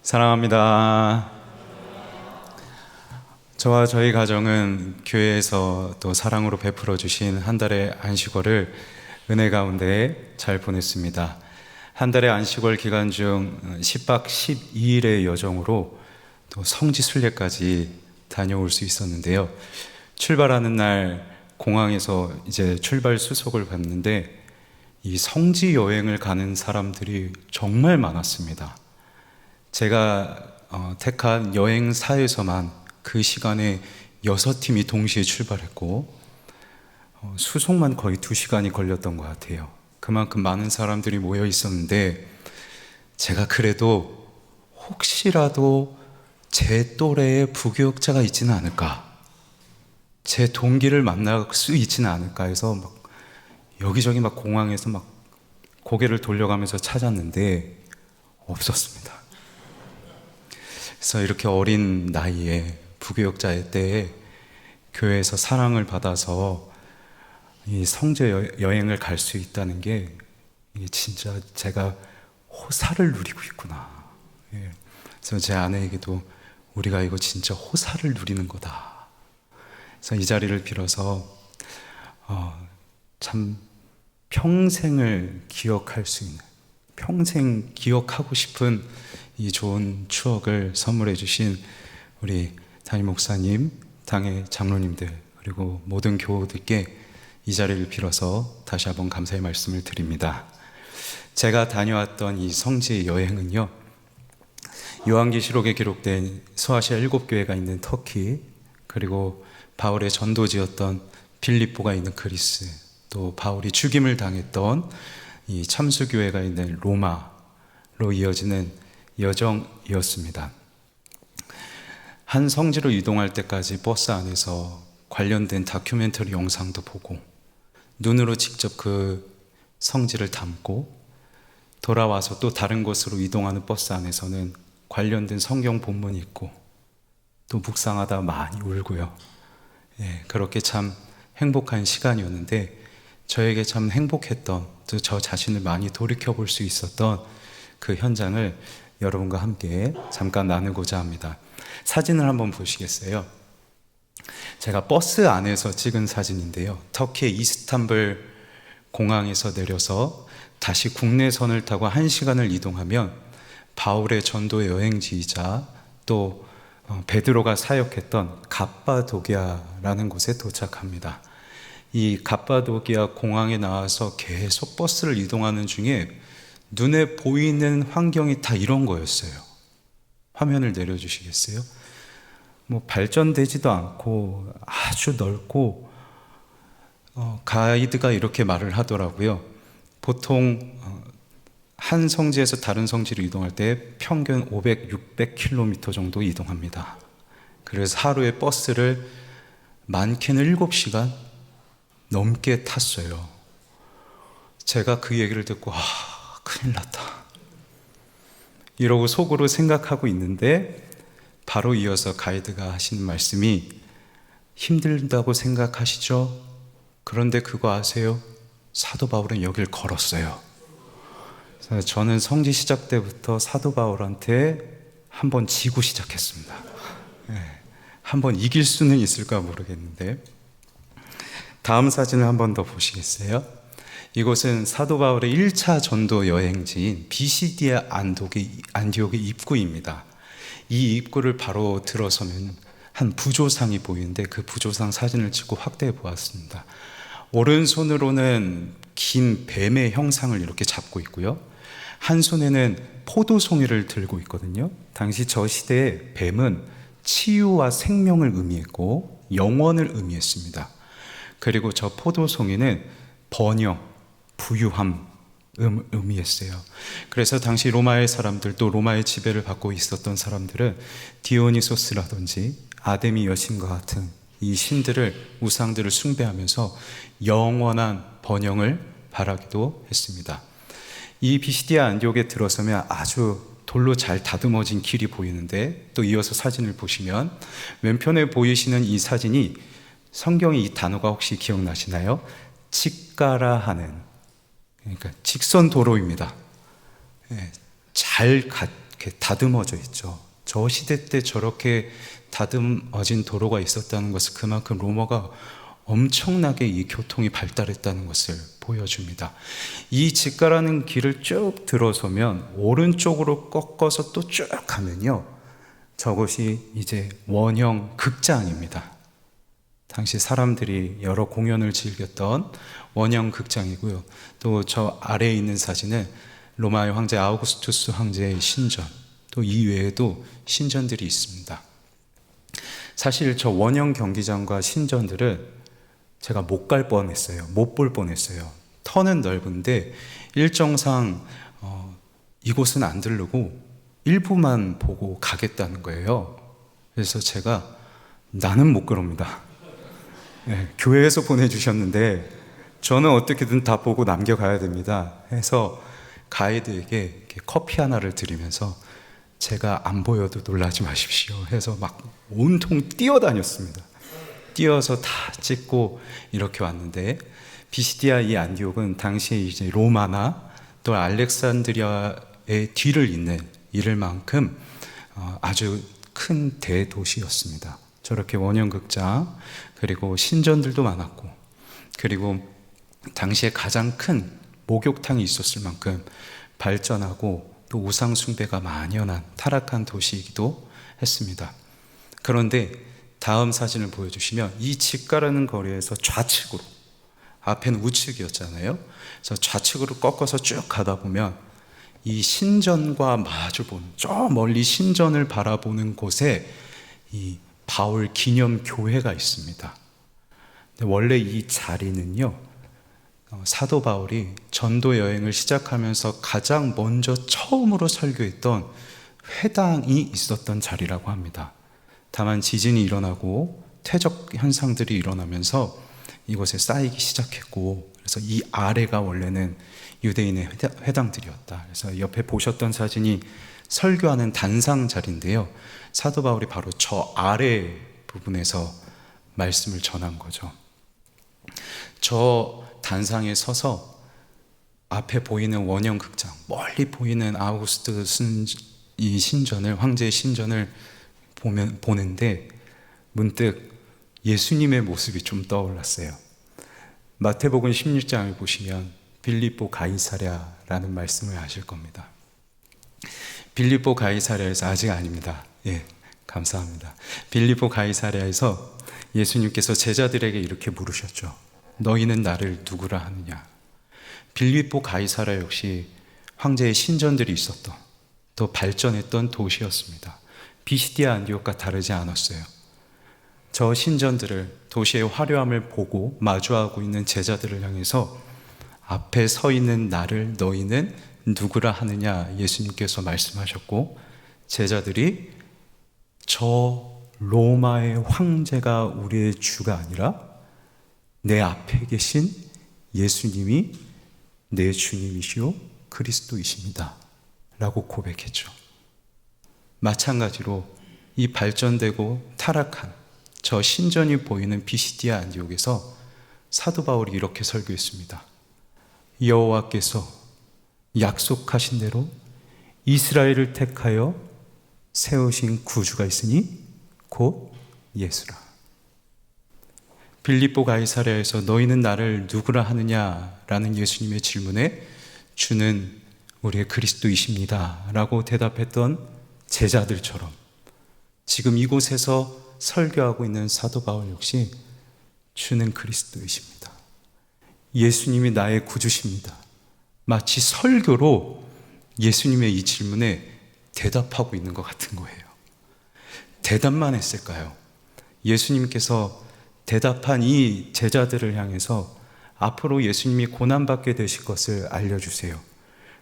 사랑합니다. 저와 저희 가정은 교회에서 또 사랑으로 베풀어 주신 한 달의 안식월을 은혜 가운데 잘 보냈습니다. 한 달의 안식월 기간 중 10박 12일의 여정으로 또 성지 순례까지 다녀올 수 있었는데요. 출발하는 날 공항에서 이제 출발 수속을 받는데 이 성지 여행을 가는 사람들이 정말 많았습니다. 제가 택한 여행사에서만 그 시간에 6팀이 동시에 출발했고 수속만 거의 2시간이 걸렸던 것 같아요. 그만큼 많은 사람들이 모여 있었는데 제가 그래도 혹시라도 제 또래의 부교육자가 있지는 않을까, 제 동기를 만날 수 있지는 않을까 해서 막 여기저기 막 공항에서 막 고개를 돌려가면서 찾았는데 없었습니다. 그래서 이렇게 어린 나이에 부교육자의 때에 교회에서 사랑을 받아서 이 성지 여행을 갈 수 있다는 게 이게 진짜 제가 호사를 누리고 있구나. 그래서 제 아내에게도 우리가 이거 진짜 호사를 누리는 거다. 그래서 이 자리를 빌어서 참 평생을 기억할 수 있는, 평생 기억하고 싶은 이 좋은 추억을 선물해 주신 우리 담임 목사님, 당의 장로님들, 그리고 모든 교우들께 이 자리를 빌어서 다시 한번 감사의 말씀을 드립니다. 제가 다녀왔던 이 성지 여행은요, 요한계시록에 기록된 소아시아 7교회가 있는 터키, 그리고 바울의 전도지였던 빌립보가 있는 그리스, 또 바울이 죽임을 당했던 이 참수교회가 있는 로마로 이어지는 여정이었습니다. 한 성지로 이동할 때까지 버스 안에서 관련된 다큐멘터리 영상도 보고 눈으로 직접 그 성지를 담고 돌아와서 또 다른 곳으로 이동하는 버스 안에서는 관련된 성경 본문이 있고 또 묵상하다 많이 울고요. 그렇게 참 행복한 시간이었는데 저에게 참 행복했던, 또 저 자신을 많이 돌이켜볼 수 있었던 그 현장을 여러분과 함께 잠깐 나누고자 합니다. 사진을 한번 보시겠어요? 제가 버스 안에서 찍은 사진인데요. 터키의 이스탄불 공항에서 내려서 다시 국내선을 타고 1시간을 이동하면 바울의 전도 여행지이자 또 베드로가 사역했던 갑바도기아라는 곳에 도착합니다. 이 갑바도기아 공항에 나와서 계속 버스를 이동하는 중에 눈에 보이는 환경이 다 이런 거였어요. 화면을 내려주시겠어요? 뭐 발전되지도 않고 아주 넓고 가이드가 이렇게 말을 하더라고요. 보통 한 성지에서 다른 성지로 이동할 때 평균 500, 600km 정도 이동합니다. 그래서 하루에 버스를 많게는 7시간 넘게 탔어요. 제가 그 얘기를 듣고 큰일 났다 이러고 속으로 생각하고 있는데 바로 이어서 가이드가 하시는 말씀이 힘들다고 생각하시죠? 그런데 그거 아세요? 사도 바울은 여길 걸었어요. 그래서 저는 성지 시작 때부터 사도 바울한테 한번 지고 시작했습니다. 한번 이길 수는 있을까 모르겠는데 다음 사진을 한번 더 보시겠어요? 이곳은 사도 바울의 1차 전도 여행지인 비시디아 안디옥의 입구입니다. 이 입구를 바로 들어서면 한 부조상이 보이는데 그 부조상 사진을 찍고 확대해 보았습니다. 오른손으로는 긴 뱀의 형상을 이렇게 잡고 있고요. 한 손에는 포도송이를 들고 있거든요. 당시 저 시대에 뱀은 치유와 생명을 의미했고 영원을 의미했습니다. 그리고 저 포도송이는 번영, 부유함 의미했어요. 그래서 당시 로마의 사람들, 또 로마의 지배를 받고 있었던 사람들은 디오니소스라든지 아데미 여신과 같은 이 신들을, 우상들을 숭배하면서 영원한 번영을 바라기도 했습니다. 이 비시디아 안디옥에 들어서면 아주 돌로 잘 다듬어진 길이 보이는데, 또 이어서 사진을 보시면 왼편에 보이시는 이 사진이 성경에 이 단어가 혹시 기억나시나요? 직가라 하는, 그러니까 직선 도로입니다. 잘 이렇게 다듬어져 있죠. 저 시대 때 저렇게 다듬어진 도로가 있었다는 것은 그만큼 로마가 엄청나게 이 교통이 발달했다는 것을 보여줍니다. 이 직가라는 길을 쭉 들어서면 오른쪽으로 꺾어서 또 쭉 가면요, 저것이 이제 원형 극장입니다. 당시 사람들이 여러 공연을 즐겼던 원형 극장이고요. 또 저 아래에 있는 사진은 로마의 황제 아우구스투스 황제의 신전, 또 이외에도 신전들이 있습니다. 사실 저 원형 경기장과 신전들은 제가 못 갈 뻔했어요. 못 볼 뻔했어요. 터는 넓은데 일정상 이곳은 안 들르고 일부만 보고 가겠다는 거예요. 그래서 제가 나는 못 그럽니다. 네, 교회에서 보내주셨는데 저는 어떻게든 다 보고 남겨가야 됩니다. 해서 가이드에게 이렇게 커피 하나를 드리면서 제가 안 보여도 놀라지 마십시오 해서 막 온통 뛰어다녔습니다. 뛰어서 다 찍고 이렇게 왔는데, 비시디아 이 안디옥은 당시에 이제 로마나 또 알렉산드리아의 뒤를 이를 만큼 아주 큰 대도시였습니다. 저렇게 원형극장, 그리고 신전들도 많았고, 그리고 당시에 가장 큰 목욕탕이 있었을 만큼 발전하고 또 우상 숭배가 만연한 타락한 도시이기도 했습니다. 그런데 다음 사진을 보여주시면 이 집가라는 거리에서 좌측으로, 앞에는 우측이었잖아요. 그래서 좌측으로 꺾어서 쭉 가다 보면 이 신전과 마주보는, 저 멀리 신전을 바라보는 곳에 이 바울 기념 교회가 있습니다. 원래 이 자리는요, 사도 바울이 전도 여행을 시작하면서 가장 먼저 처음으로 설교했던 회당이 있었던 자리라고 합니다. 다만 지진이 일어나고 퇴적 현상들이 일어나면서 이곳에 쌓이기 시작했고, 그래서 이 아래가 원래는 유대인의 회당들이었다. 그래서 옆에 보셨던 사진이 설교하는 단상 자리인데요, 사도 바울이 바로 저 아래 부분에서 말씀을 전한 거죠. 저 단상에 서서 앞에 보이는 원형 극장, 멀리 보이는 아우구스투스 이 신전을, 황제의 신전을 보는데 문득 예수님의 모습이 좀 떠올랐어요. 마태복음 16장을 보시면 빌립보 가이사랴라는 말씀을 하실 겁니다. 빌립보 가이사랴에서, 아직 아닙니다. 예, 감사합니다. 빌립보 가이사랴에서 예수님께서 제자들에게 이렇게 물으셨죠. 너희는 나를 누구라 하느냐? 빌립보 가이사랴 역시 황제의 신전들이 있었던, 또 발전했던 도시였습니다. 비시디아 안디옥과 다르지 않았어요. 저 신전들을, 도시의 화려함을 보고 마주하고 있는 제자들을 향해서 앞에 서 있는 나를 너희는 누구라 하느냐 예수님께서 말씀하셨고, 제자들이 저 로마의 황제가 우리의 주가 아니라 내 앞에 계신 예수님이 내 주님이시요 그리스도이십니다 라고 고백했죠. 마찬가지로 이 발전되고 타락한 저 신전이 보이는 비시디아 안디옥에서 사도 바울이 이렇게 설교했습니다. 여호와께서 약속하신 대로 이스라엘을 택하여 세우신 구주가 있으니 곧 예수라. 빌립보 가이사랴에서 너희는 나를 누구라 하느냐라는 예수님의 질문에 주는 우리의 그리스도이십니다 라고 대답했던 제자들처럼 지금 이곳에서 설교하고 있는 사도 바울 역시 주는 그리스도이십니다, 예수님이 나의 구주십니다, 마치 설교로 예수님의 이 질문에 대답하고 있는 것 같은 거예요. 대답만 했을까요? 예수님께서 대답한 이 제자들을 향해서 앞으로 예수님이 고난받게 되실 것을 알려주세요.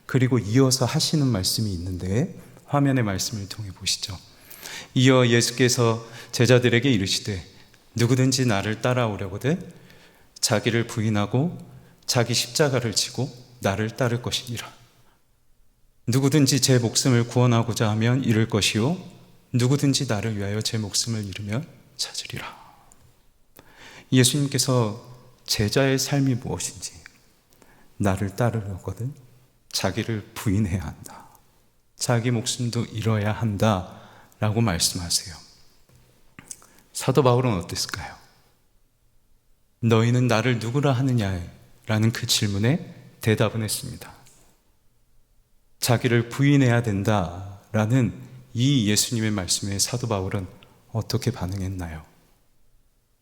그리고 이어서 하시는 말씀이 있는데 화면의 말씀을 통해 보시죠. 이어 예수께서 제자들에게 이르시되 누구든지 나를 따라오려거든 자기를 부인하고 자기 십자가를 지고 나를 따를 것이니라. 누구든지 제 목숨을 구원하고자 하면 잃을 것이요 누구든지 나를 위하여 제 목숨을 잃으면 찾으리라. 예수님께서 제자의 삶이 무엇인지, 나를 따르려거든 자기를 부인해야 한다, 자기 목숨도 잃어야 한다라고 말씀하세요. 사도 바울은 어땠을까요? 너희는 나를 누구라 하느냐라는 그 질문에 대답은 했습니다. 자기를 부인해야 된다라는 이 예수님의 말씀에 사도 바울은 어떻게 반응했나요?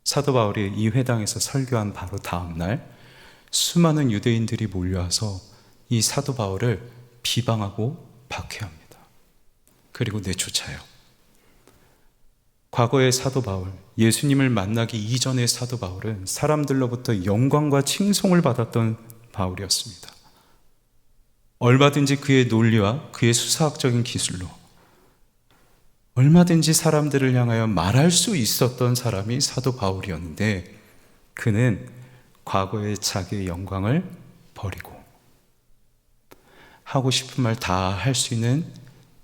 사도 바울이 이 회당에서 설교한 바로 다음 날 수많은 유대인들이 몰려와서 이 사도 바울을 비방하고 박해합니다. 그리고 내쫓아요. 과거의 사도 바울, 예수님을 만나기 이전의 사도 바울은 사람들로부터 영광과 칭송을 받았던 바울이었습니다. 얼마든지 그의 논리와 그의 수사학적인 기술로 얼마든지 사람들을 향하여 말할 수 있었던 사람이 사도 바울이었는데, 그는 과거의 자기의 영광을 버리고 하고 싶은 말 다 할 수 있는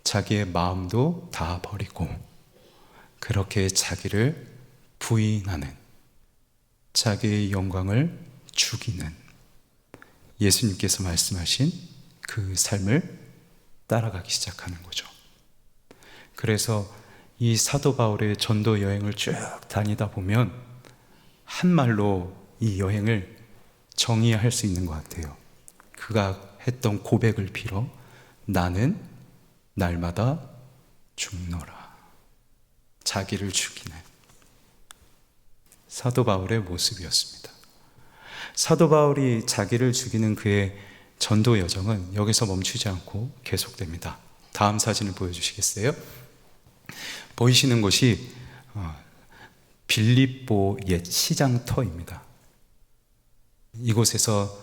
자기의 마음도 다 버리고 그렇게 자기를 부인하는, 자기의 영광을 죽이는 예수님께서 말씀하신 그 삶을 따라가기 시작하는 거죠. 그래서 이 사도 바울의 전도 여행을 쭉 다니다 보면 한 말로 이 여행을 정의할 수 있는 것 같아요. 그가 했던 고백을 빌어 나는 날마다 죽노라. 자기를 죽이는 사도 바울의 모습이었습니다. 사도 바울이 자기를 죽이는 그의 전도 여정은 여기서 멈추지 않고 계속됩니다. 다음 사진을 보여주시겠어요? 보이시는 곳이 빌립보 옛 시장터입니다. 이곳에서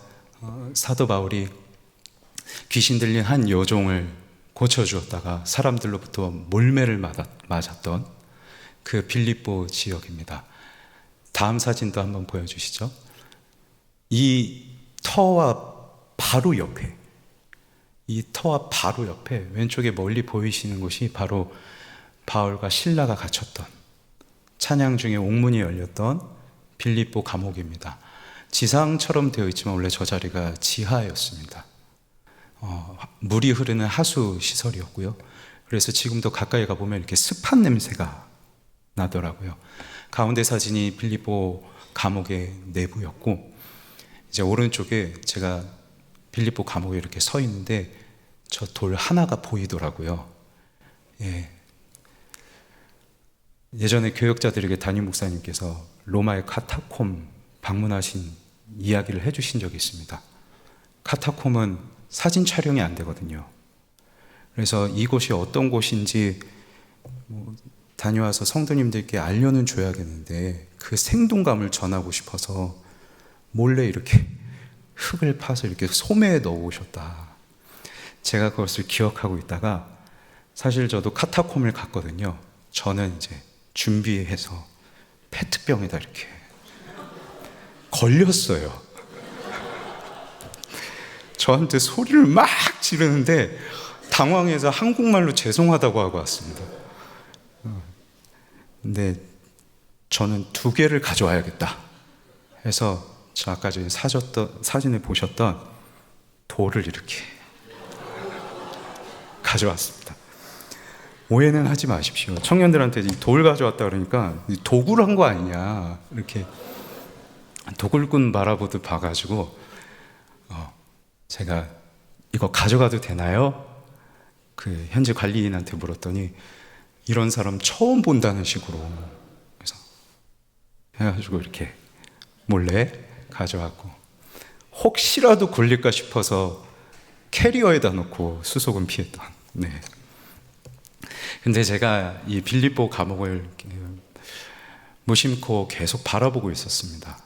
사도 바울이 귀신 들린 한 여종을 고쳐주었다가 사람들로부터 몰매를 맞았던 그 빌립보 지역입니다. 다음 사진도 한번 보여주시죠. 이 터와 바로 옆에, 왼쪽에 멀리 보이시는 곳이 바로 바울과 실라가 갇혔던, 찬양 중에 옥문이 열렸던 빌립보 감옥입니다. 지상처럼 되어 있지만 원래 저 자리가 지하였습니다. 물이 흐르는 하수 시설이었고요. 그래서 지금도 가까이 가보면 이렇게 습한 냄새가 나더라고요. 가운데 사진이 빌립보 감옥의 내부였고, 이제 오른쪽에 제가 빌립보 감옥에 이렇게 서 있는데 저 돌 하나가 보이더라고요. 예전에 교역자들에게 담임 목사님께서 로마의 카타콤 방문하신 이야기를 해주신 적이 있습니다. 카타콤은 사진 촬영이 안 되거든요. 그래서 이곳이 어떤 곳인지 다녀와서 성도님들께 알려는 줘야겠는데 그 생동감을 전하고 싶어서 몰래 이렇게 흙을 파서 이렇게 소매에 넣어 오셨다. 제가 그것을 기억하고 있다가, 사실 저도 카타콤을 갔거든요. 저는 이제 준비해서 페트병에다 이렇게 걸렸어요. 저한테 소리를 막 지르는데 당황해서 한국말로 죄송하다고 하고 왔습니다. 근데 저는 2개를 가져와야겠다 해서 저 아까 전에 사진을 보셨던 돌을 이렇게 가져왔습니다. 오해는 하지 마십시오. 청년들한테 돌 가져왔다 그러니까 도구를 한 거 아니냐 이렇게 도굴꾼 바라보듯 봐가지고 제가 이거 가져가도 되나요? 그 현재 관리인한테 물었더니 이런 사람 처음 본다는 식으로, 그래서 해가지고 이렇게 몰래 가져왔고, 혹시라도 걸릴까 싶어서 캐리어에다 놓고 수속은 피했던. 근데 제가 이 빌립보 감옥을 무심코 계속 바라보고 있었습니다.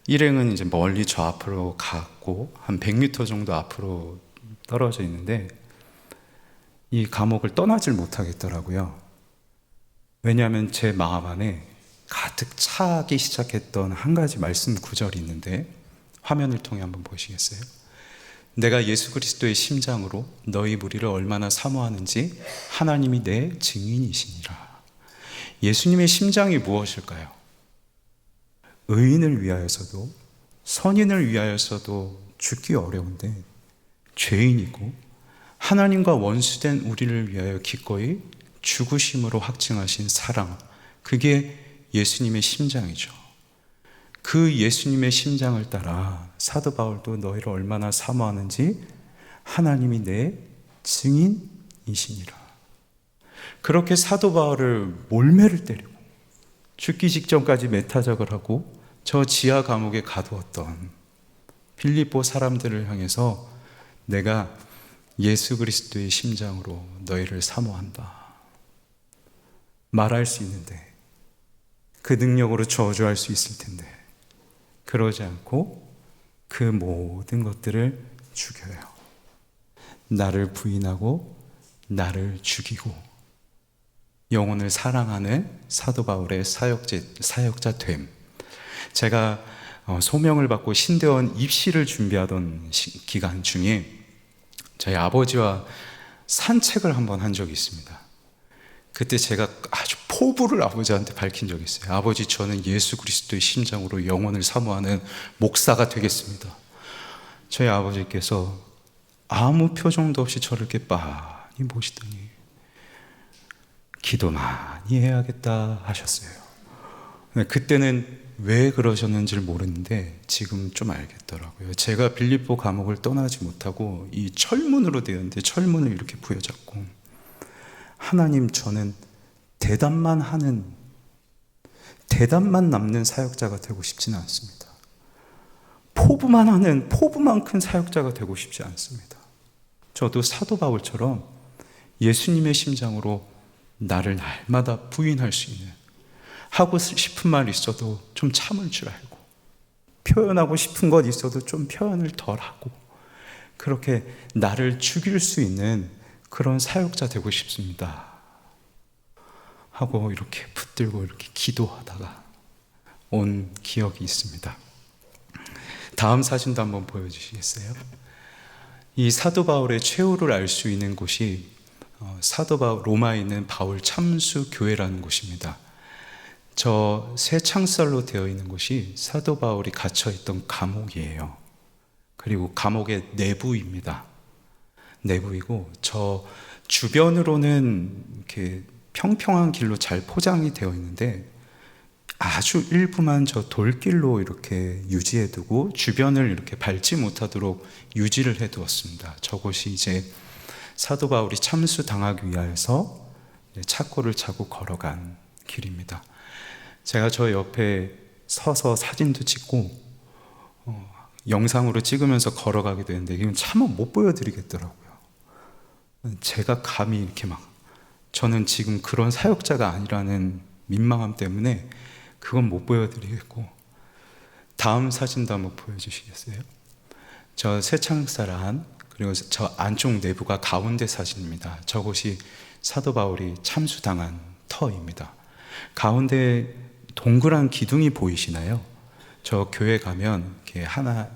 일행은 이제 멀리 저 앞으로 갔고 한 100m 정도 앞으로 떨어져 있는데 이 감옥을 떠나질 못하겠더라고요. 왜냐하면 제 마음 안에 가득 차기 시작했던 한 가지 말씀 구절이 있는데, 화면을 통해 한번 보시겠어요? 내가 예수 그리스도의 심장으로 너희 무리를 얼마나 사모하는지 하나님이 내 증인이시니라. 예수님의 심장이 무엇일까요? 의인을 위하여서도 선인을 위하여서도 죽기 어려운데 죄인이고 하나님과 원수된 우리를 위하여 기꺼이 죽으심으로 확증하신 사랑, 그게 예수님의 심장이죠. 그 예수님의 심장을 따라 사도 바울도 너희를 얼마나 사모하는지 하나님이 내 증인이시니라. 그렇게 사도 바울을 몰매를 때리고 죽기 직전까지 매타작을 하고 저 지하 감옥에 가두었던 빌립보 사람들을 향해서 내가 예수 그리스도의 심장으로 너희를 사모한다 말할 수 있는데, 그 능력으로 저주할 수 있을 텐데 그러지 않고 그 모든 것들을 죽여요. 나를 부인하고 나를 죽이고 영혼을 사랑하는 사도 바울의 사역자 됨. 제가 소명을 받고 신대원 입시를 준비하던 기간 중에 저희 아버지와 산책을 한번 한 적이 있습니다. 그때 제가 아주 포부를 아버지한테 밝힌 적이 있어요. 아버지, 저는 예수 그리스도의 심장으로 영혼을 사모하는 목사가 되겠습니다. 저희 아버지께서 아무 표정도 없이 저를 이렇게 빤히 보시더니 기도 많이 해야겠다 하셨어요. 그때는 왜 그러셨는지를 모르는데 지금 좀 알겠더라고요. 제가 빌립보 감옥을 떠나지 못하고 이 철문으로 되어 있는데 철문을 이렇게 부여잡고, 하나님, 저는 대답만 남는 사역자가 되고 싶지는 않습니다. 포부만 하는 포부만큼 사역자가 되고 싶지 않습니다. 저도 사도 바울처럼 예수님의 심장으로 나를 날마다 부인할 수 있는, 하고 싶은 말 있어도 좀 참을 줄 알고, 표현하고 싶은 것 있어도 좀 표현을 덜 하고, 그렇게 나를 죽일 수 있는 그런 사역자 되고 싶습니다 하고 이렇게 붙들고 이렇게 기도하다가 온 기억이 있습니다. 다음 사진도 한번 보여주시겠어요? 이 사도 바울의 최후를 알 수 있는 곳이 사도 바울 로마에 있는 바울 참수 교회라는 곳입니다. 저 새 창살로 되어 있는 곳이 사도 바울이 갇혀 있던 감옥이에요. 그리고 감옥의 내부입니다. 내부이고 저 주변으로는 이렇게 평평한 길로 잘 포장이 되어 있는데 아주 일부만 저 돌길로 이렇게 유지해 두고 주변을 이렇게 밟지 못하도록 유지를 해 두었습니다. 저곳이 이제 사도 바울이 참수 당하기 위하여서 착고를 차고 걸어간 길입니다. 제가 저 옆에 서서 사진도 찍고 영상으로 찍으면서 걸어가게 되는데 이건 차마 못 보여드리겠더라고요. 제가 감히 이렇게 저는 지금 그런 사역자가 아니라는 민망함 때문에 그건 못 보여드리겠고, 다음 사진도 한번 보여주시겠어요? 저 새창살 안, 그리고 저 안쪽 내부가 가운데 사진입니다. 저곳이 사도 바울이 참수당한 터입니다. 가운데 동그란 기둥이 보이시나요? 저 교회 가면 이렇게 하나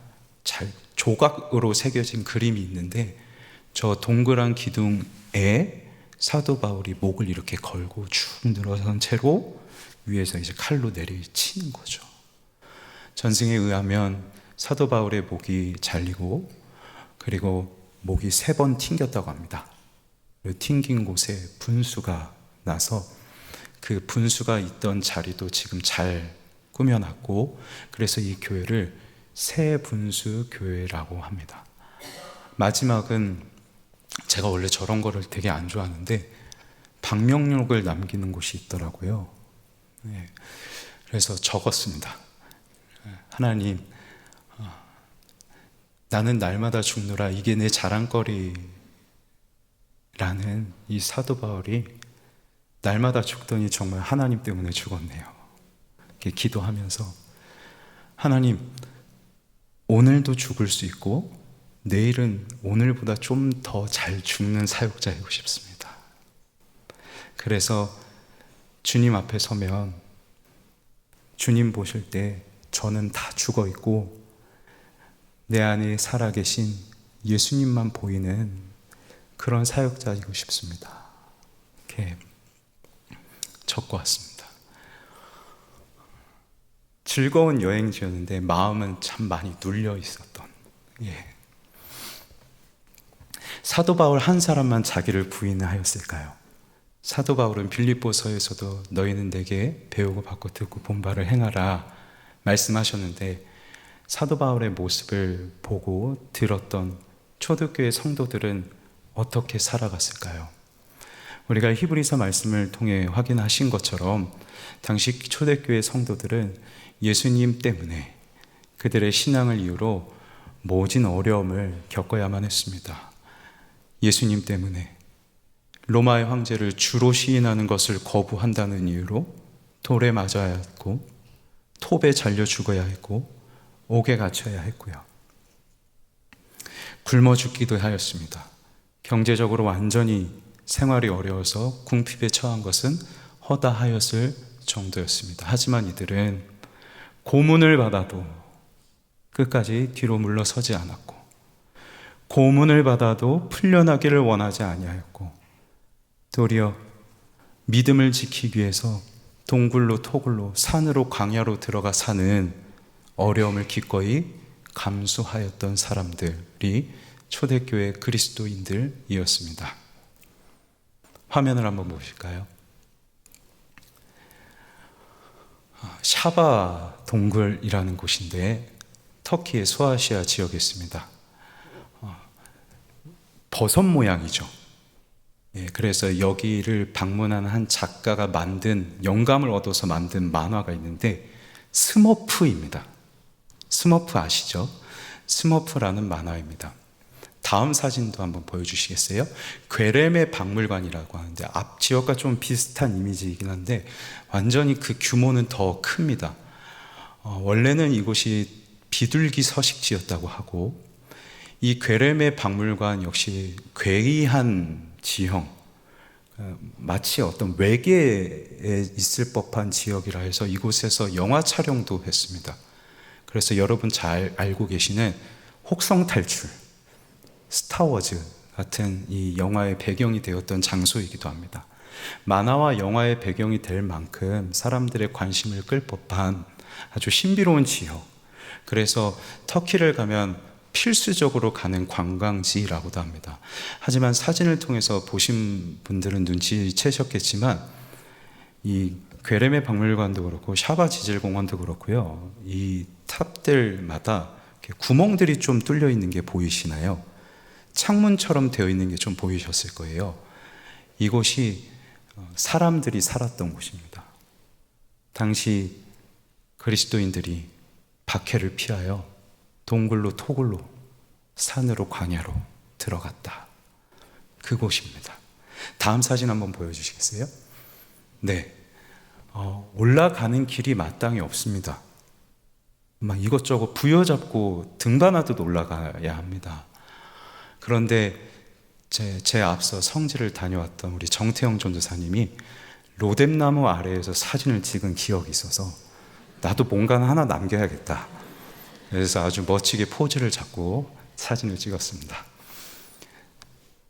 잘 조각으로 새겨진 그림이 있는데 저 동그란 기둥에 사도 바울이 목을 이렇게 걸고 쭉 늘어선 채로 위에서 이제 칼로 내리치는 거죠. 전승에 의하면 사도 바울의 목이 잘리고 그리고 목이 3번 튕겼다고 합니다. 그리고 튕긴 곳에 분수가 나서 그 분수가 있던 자리도 지금 잘 꾸며놨고, 그래서 이 교회를 새분수 교회라고 합니다. 마지막은 제가 원래 저런 거를 되게 안 좋아하는데 방명록을 남기는 곳이 있더라고요. 네. 그래서 적었습니다. 하나님, 나는 날마다 죽노라, 이게 내 자랑거리라는 이 사도 바울이 날마다 죽더니 정말 하나님 때문에 죽었네요. 이렇게 기도하면서 하나님, 오늘도 죽을 수 있고 내일은 오늘보다 좀 더 잘 죽는 사역자이고 싶습니다. 그래서 주님 앞에 서면 주님 보실 때 저는 다 죽어 있고 내 안에 살아계신 예수님만 보이는 그런 사역자이고 싶습니다. 이렇게 적고 왔습니다. 즐거운 여행지였는데 마음은 참 많이 눌려 있었던. 사도 바울 한 사람만 자기를 부인하였을까요? 사도 바울은 빌립보서에서도 너희는 내게 배우고 받고 듣고 본 바를 행하라 말씀하셨는데, 사도 바울의 모습을 보고 들었던 초대교회 성도들은 어떻게 살아갔을까요? 우리가 히브리서 말씀을 통해 확인하신 것처럼 당시 초대교회 성도들은 예수님 때문에, 그들의 신앙을 이유로 모진 어려움을 겪어야만 했습니다. 예수님 때문에 로마의 황제를 주로 시인하는 것을 거부한다는 이유로 돌에 맞아야 했고, 톱에 잘려 죽어야 했고, 옥에 갇혀야 했고요. 굶어 죽기도 하였습니다. 경제적으로 완전히 생활이 어려워서 궁핍에 처한 것은 허다하였을 정도였습니다. 하지만 이들은 고문을 받아도 끝까지 뒤로 물러서지 않았고, 고문을 받아도 풀려나기를 원하지 아니하였고, 도리어 믿음을 지키기 위해서 동굴로 토굴로 산으로 광야로 들어가 사는 어려움을 기꺼이 감수하였던 사람들이 초대교회 그리스도인들이었습니다. 화면을 한번 보실까요? 샤바 동굴이라는 곳인데 터키의 소아시아 지역에 있습니다. 버섯 모양이죠. 그래서 여기를 방문한 한 작가가 만든, 영감을 얻어서 만든 만화가 있는데 스머프입니다. 스머프 아시죠? 스머프라는 만화입니다. 다음 사진도 한번 보여주시겠어요? 괴렘의 박물관이라고 하는데 앞 지역과 좀 비슷한 이미지이긴 한데 완전히 그 규모는 더 큽니다. 원래는 이곳이 비둘기 서식지였다고 하고, 이 괴렘의 박물관 역시 괴이한 지형, 마치 어떤 외계에 있을 법한 지역이라 해서 이곳에서 영화 촬영도 했습니다. 그래서 여러분 잘 알고 계시는 혹성 탈출, 스타워즈 같은 이 영화의 배경이 되었던 장소이기도 합니다. 만화와 영화의 배경이 될 만큼 사람들의 관심을 끌 법한 아주 신비로운 지역, 그래서 터키를 가면 필수적으로 가는 관광지라고도 합니다. 하지만 사진을 통해서 보신 분들은 눈치채셨겠지만 이 괴렘의 박물관도 그렇고 샤바 지질공원도 그렇고요, 이 탑들마다 구멍들이 좀 뚫려 있는 게 보이시나요? 창문처럼 되어 있는 게 좀 보이셨을 거예요. 이곳이 사람들이 살았던 곳입니다. 당시 그리스도인들이 박해를 피하여 동굴로 토굴로 산으로 광야로 들어갔다. 그곳입니다. 다음 사진 한번 보여주시겠어요? 네, 올라가는 길이 마땅히 없습니다. 막 이것저것 부여잡고 등반하듯 올라가야 합니다. 그런데 제 앞서 성지를 다녀왔던 우리 정태영 전도사님이 로뎀나무 아래에서 사진을 찍은 기억이 있어서 나도 뭔가 하나 남겨야겠다. 그래서 아주 멋지게 포즈를 잡고 사진을 찍었습니다.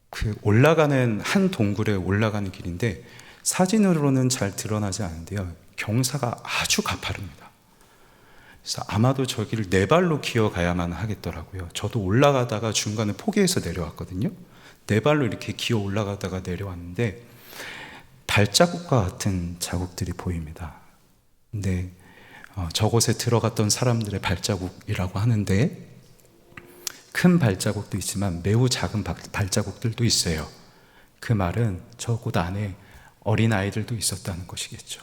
그 올라가는 한 동굴에 올라가는 길인데 사진으로는 잘 드러나지 않은데요, 경사가 아주 가파릅니다. 그래서 아마도 저기를 네 발로 기어가야만 하겠더라고요. 저도 올라가다가 중간에 포기해서 내려왔거든요. 네 발로 이렇게 기어 올라가다가 내려왔는데 발자국과 같은 자국들이 보입니다. 근데 저곳에 들어갔던 사람들의 발자국이라고 하는데 큰 발자국도 있지만 매우 작은 발자국들도 있어요. 그 말은 저곳 안에 어린아이들도 있었다는 것이겠죠.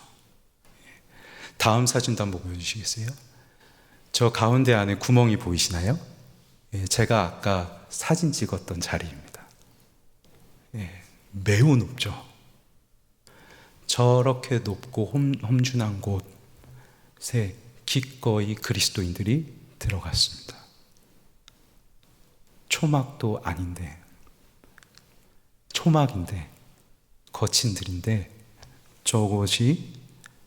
다음 사진도 한번 보여주시겠어요? 저 가운데 안에 구멍이 보이시나요? 제가 아까 사진 찍었던 자리입니다. 매우 높죠. 저렇게 높고 험준한 곳에 기꺼이 그리스도인들이 들어갔습니다. 초막도 아닌데, 초막인데, 거친 들인데 저곳이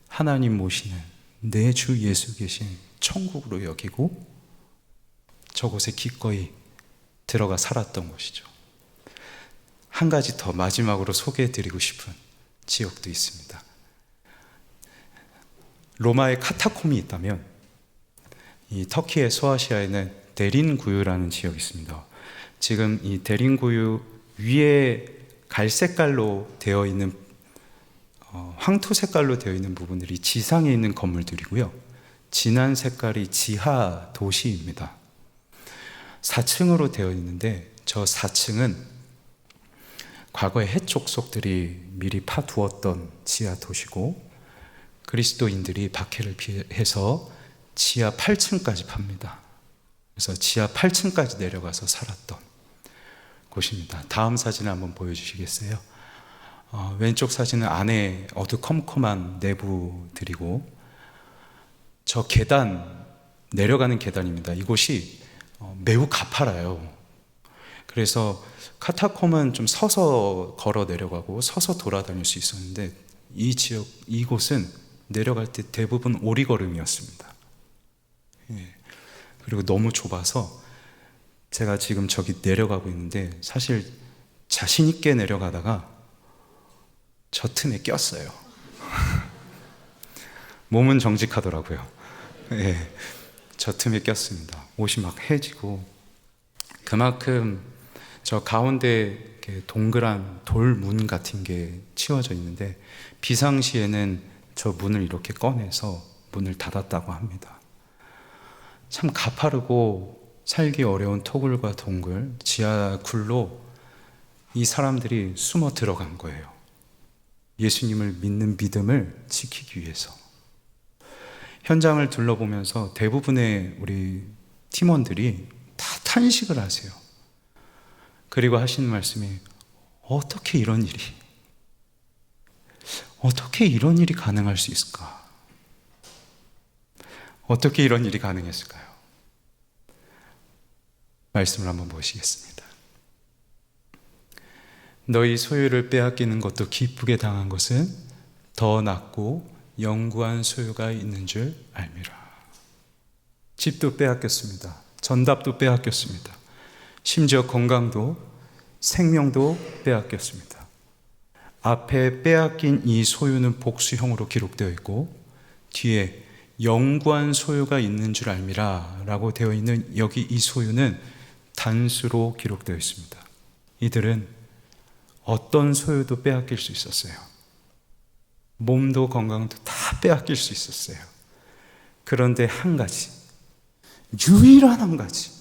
하나님 모시는 내 주 예수 계신 천국으로 여기고 저곳에 기꺼이 들어가 살았던 곳이죠. 한 가지 더 마지막으로 소개해드리고 싶은 지역도 있습니다. 로마의 카타콤이 있다면 이 터키의 소아시아에는 데린구유라는 지역이 있습니다. 지금 이 데린구유 위에 갈색깔로 되어 있는 황토 색깔로 되어 있는 부분들이 지상에 있는 건물들이고요. 진한 색깔이 지하 도시입니다. 4층으로 되어 있는데 저 4층은 과거에 해족속들이 미리 파두었던 지하 도시고 그리스도인들이 박해를 피해서 지하 8층까지 팝니다. 그래서 지하 8층까지 내려가서 살았던 곳입니다. 다음 사진을 한번 보여주시겠어요? 왼쪽 사진은 안에 어두컴컴한 내부들이고 저 계단, 내려가는 계단입니다. 이곳이 매우 가파라요. 그래서 카타콤은 좀 서서 걸어 내려가고 서서 돌아다닐 수 있었는데 이 지역, 이곳은 내려갈 때 대부분 오리걸음이었습니다. 예. 그리고 너무 좁아서 제가 지금 저기 내려가고 있는데 사실 자신 있게 내려가다가 저 틈에 꼈어요. 몸은 정직하더라고요. 예. 저 틈에 꼈습니다. 옷이 막 해지고 그만큼 저 가운데 이렇게 동그란 돌문 같은 게 치워져 있는데 비상시에는 저 문을 이렇게 꺼내서 문을 닫았다고 합니다. 참 가파르고 살기 어려운 토굴과 동굴, 지하굴로 이 사람들이 숨어 들어간 거예요. 예수님을 믿는 믿음을 지키기 위해서. 현장을 둘러보면서 대부분의 우리 팀원들이 다 탄식을 하세요. 그리고 하시는 말씀이 어떻게 이런 일이 가능할 수 있을까? 어떻게 이런 일이 가능했을까요? 말씀을 한번 보시겠습니다. 너희 소유를 빼앗기는 것도 기쁘게 당한 것은 더 낫고 영구한 소유가 있는 줄 알미라. 집도 빼앗겼습니다. 전답도 빼앗겼습니다. 심지어 건강도 생명도 빼앗겼습니다. 앞에 빼앗긴 이 소유는 복수형으로 기록되어 있고 뒤에 영구한 소유가 있는 줄 알미라 라고 되어 있는 여기 이 소유는 단수로 기록되어 있습니다. 이들은 어떤 소유도 빼앗길 수 있었어요. 몸도 건강도 다 빼앗길 수 있었어요. 그런데 한 가지, 유일한 한 가지,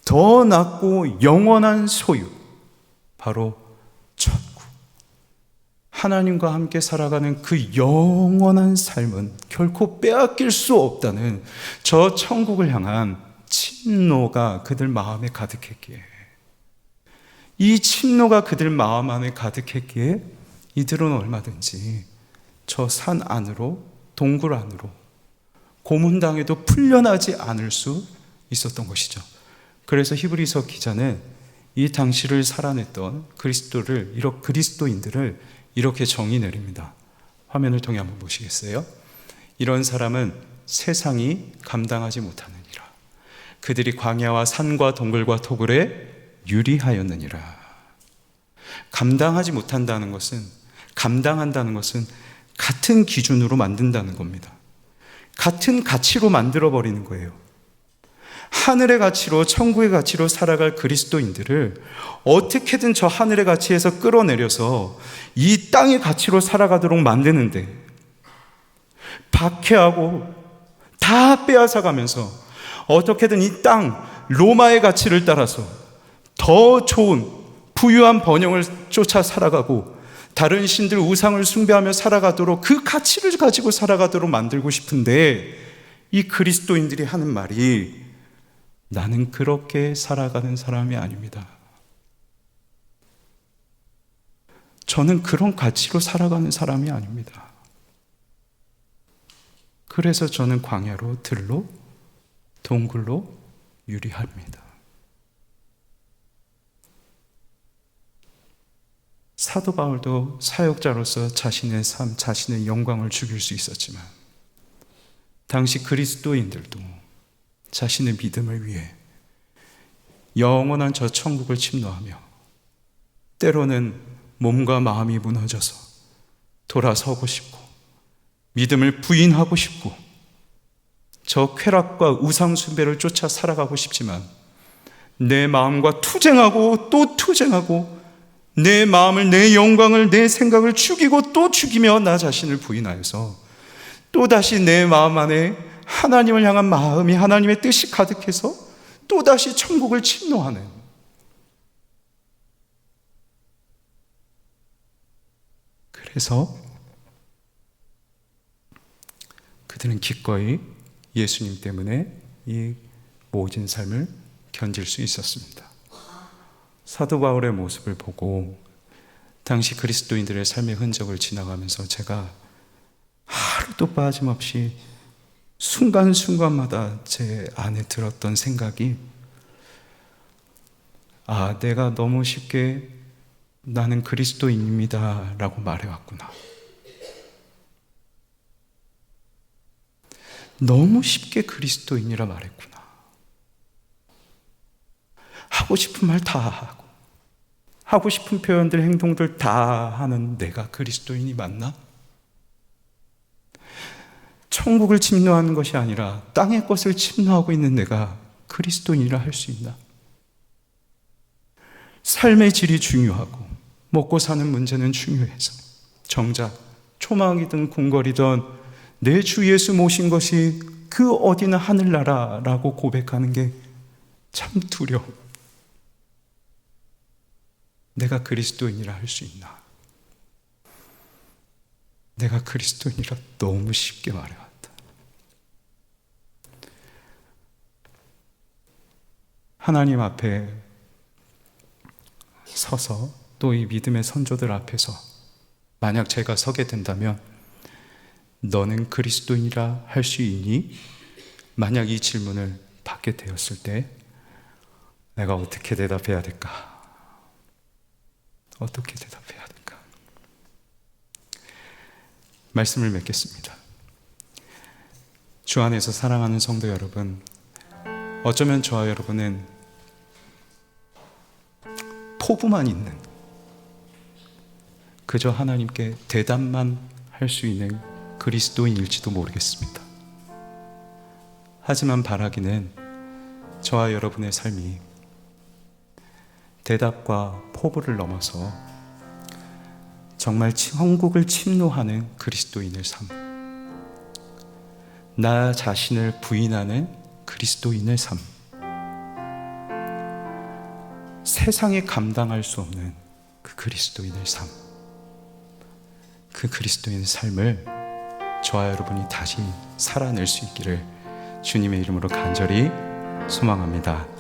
더 낫고 영원한 소유, 바로 천국. 하나님과 함께 살아가는 그 영원한 삶은 결코 빼앗길 수 없다는 저 천국을 향한 침노가 그들 마음에 가득했기에, 이 침노가 그들 마음 안에 가득했기에 이들은 얼마든지 저 산 안으로, 동굴 안으로 고문당해도 풀려나지 않을 수 있었던 것이죠. 그래서 히브리서 기자는 이 당시를 살아냈던 그리스도인들을 이렇게 정의 내립니다. 화면을 통해 한번 보시겠어요? 이런 사람은 세상이 감당하지 못하느니라. 그들이 광야와 산과 동굴과 토굴에 유리하였느니라. 감당하지 못한다는 것은, 감당한다는 것은 같은 기준으로 만든다는 겁니다. 같은 가치로 만들어버리는 거예요. 하늘의 가치로, 천국의 가치로 살아갈 그리스도인들을 어떻게든 저 하늘의 가치에서 끌어내려서 이 땅의 가치로 살아가도록 만드는데, 박해하고 다 빼앗아가면서 어떻게든 이 땅 로마의 가치를 따라서 더 좋은 부유한 번영을 쫓아 살아가고 다른 신들 우상을 숭배하며 살아가도록, 그 가치를 가지고 살아가도록 만들고 싶은데, 이 그리스도인들이 하는 말이 나는 그렇게 살아가는 사람이 아닙니다. 저는 그런 가치로 살아가는 사람이 아닙니다. 그래서 저는 광야로, 들로, 동굴로 유리합니다. 사도 바울도 사역자로서 자신의 삶, 자신의 영광을 죽일 수 있었지만 당시 그리스도인들도 자신의 믿음을 위해 영원한 저 천국을 침노하며 때로는 몸과 마음이 무너져서 돌아서고 싶고 믿음을 부인하고 싶고 저 쾌락과 우상 숭배를 쫓아 살아가고 싶지만 내 마음과 투쟁하고 또 투쟁하고 내 마음을, 내 영광을, 내 생각을 죽이고 또 죽이며 나 자신을 부인하여서 또다시 내 마음 안에 하나님을 향한 마음이, 하나님의 뜻이 가득해서 또다시 천국을 침노하는, 그래서 그들은 기꺼이 예수님 때문에 이 모진 삶을 견딜 수 있었습니다. 사도 바울의 모습을 보고 당시 그리스도인들의 삶의 흔적을 지나가면서 제가 하루도 빠짐없이 순간순간마다 제 안에 들었던 생각이, 내가 너무 쉽게 나는 그리스도인입니다 라고 말해왔구나. 너무 쉽게 그리스도인이라 말했구나. 하고 싶은 말 다 하고 하고 싶은 표현들, 행동들 다 하는 내가 그리스도인이 맞나? 천국을 침노하는 것이 아니라 땅의 것을 침노하고 있는 내가 그리스도인이라 할 수 있나? 삶의 질이 중요하고 먹고 사는 문제는 중요해서 정작 초막이든 궁궐이든 내 주 예수 모신 것이 그 어디나 하늘나라라고 고백하는 게 참 두려워. 내가 그리스도인이라 할 수 있나? 내가 그리스도인이라 너무 쉽게 말해왔다. 하나님 앞에 서서 또 이 믿음의 선조들 앞에서 만약 제가 서게 된다면 너는 그리스도인이라 할 수 있니? 만약 이 질문을 받게 되었을 때 내가 어떻게 대답해야 될까? 어떻게 대답해야 될까? 말씀을 맺겠습니다. 주 안에서 사랑하는 성도 여러분, 어쩌면 저와 여러분은 포부만 있는, 그저 하나님께 대답만 할 수 있는 그리스도인일지도 모르겠습니다. 하지만 바라기는 저와 여러분의 삶이 대답과 포부를 넘어서 정말 천국을 침노하는 그리스도인의 삶, 나 자신을 부인하는 그리스도인의 삶, 세상에 감당할 수 없는 그 그리스도인의 삶, 그 그리스도인의 삶을 저와 여러분이 다시 살아낼 수 있기를 주님의 이름으로 간절히 소망합니다.